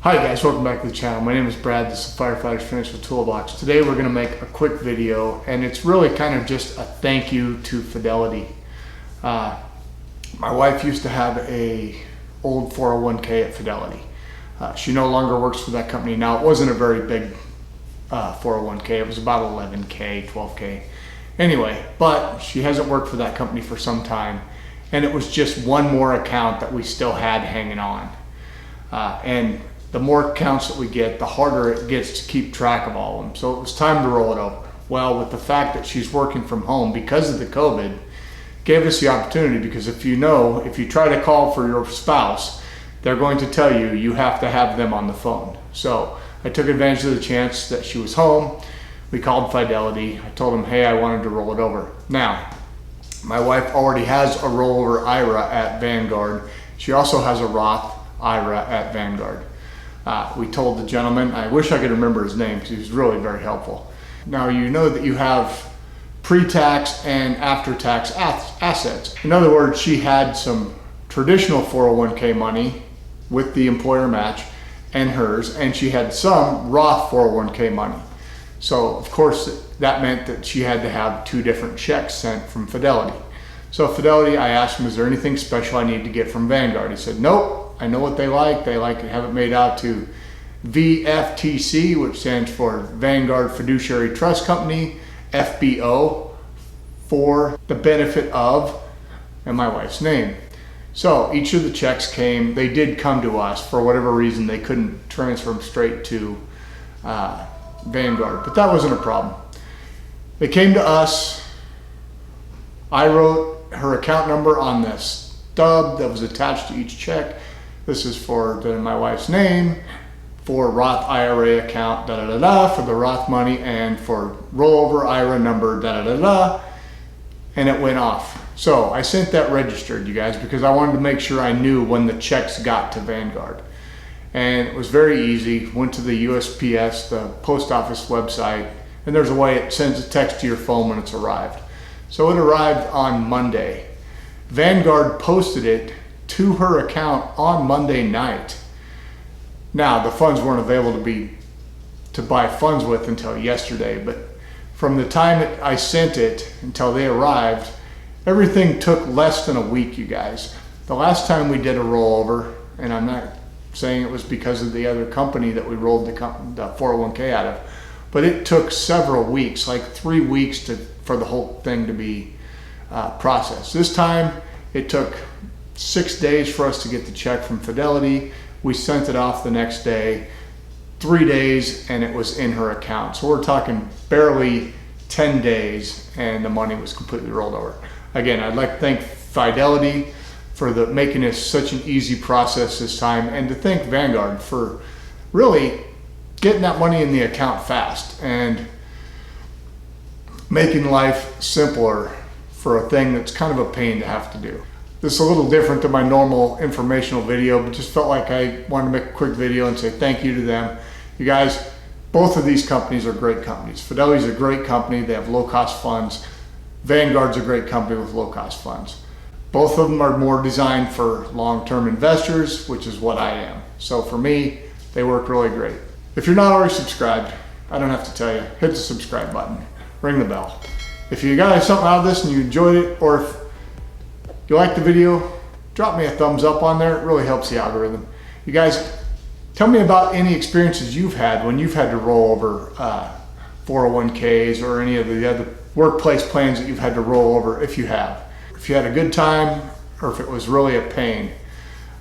Hi guys, welcome back to the channel. My name is Brad, this is Firefighter's Financial Toolbox. Today we're going to make a quick video, and it's really kind of just a thank you to Fidelity. My wife used to have a old 401k at Fidelity. She no longer works for that company now. It wasn't a very big 401k, it was about 11k, 12k. Anyway, but she hasn't worked for that company for some time, and it was just one more account that we still had hanging on. And the more accounts that we get, the harder it gets to keep track of all of them. So it was time to roll it over. Well, with the fact that she's working from home because of the COVID, gave us the opportunity, because if you try to call for your spouse, they're going to tell you you have to have them on the phone. So I took advantage of the chance that she was home. We called Fidelity. I told them, hey, I wanted to roll it over. Now, my wife already has a rollover IRA at Vanguard. She also has a Roth IRA at Vanguard. We told the gentleman, I wish I could remember his name because he was really very helpful. Now you know that you have pre-tax and after-tax assets. In other words, she had some traditional 401k money with the employer match and hers, and she had some Roth 401k money. So of course that meant that she had to have two different checks sent from Fidelity. So Fidelity, I asked him, is there anything special I need to get from Vanguard? He said, nope. I know what they like. They like to have it made out to VFTC, which stands for Vanguard Fiduciary Trust Company, FBO, for the benefit of, and my wife's name. So each of the checks came, they did come to us. For whatever reason, they couldn't transfer them straight to Vanguard, but that wasn't a problem. They came to us. I wrote her account number on this stub that was attached to each check. This is for my wife's name, for Roth IRA account, for the Roth money, and for rollover IRA number, and it went off. So I sent that registered, you guys, because I wanted to make sure I knew when the checks got to Vanguard. And it was very easy. Went to the USPS, the post office website, and there's a way it sends a text to your phone when it's arrived. So it arrived on Monday. Vanguard posted it to her account on Monday night. Now, the funds weren't available to buy funds with until yesterday, but from the time that I sent it until they arrived, everything took less than a week, you guys. The last time we did a rollover, and I'm not saying it was because of the other company that we rolled the 401k out of, but it took several weeks, like 3 weeks for the whole thing to be processed. This time, it took 6 days for us to get the check from Fidelity. We sent it off the next day, 3 days, and it was in her account. So we're talking barely 10 days and the money was completely rolled over. Again, I'd like to thank Fidelity for making this such an easy process this time, and to thank Vanguard for really getting that money in the account fast and making life simpler for a thing that's kind of a pain to have to do. This is a little different than my normal informational video, but just felt like I wanted to make a quick video and say thank you to them. You guys, both of these companies are great companies. Fidelity's a great company. They have low-cost funds. Vanguard's a great company with low-cost funds. Both of them are more designed for long-term investors, which is what I am. So for me, they work really great. If you're not already subscribed, I don't have to tell you, hit the subscribe button, ring the bell. If you got something out of this and you enjoyed it, or if you like the video, drop me a thumbs up on there. It really helps the algorithm. You guys, tell me about any experiences you've had when you've had to roll over 401ks or any of the other workplace plans that you've had to roll over, if you have. If you had a good time or if it was really a pain.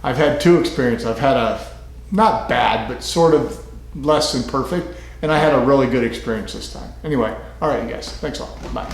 I've had two experiences. I've had a, not bad, but sort of less than perfect, and I had a really good experience this time. Anyway, all right, you guys, thanks a lot. Bye.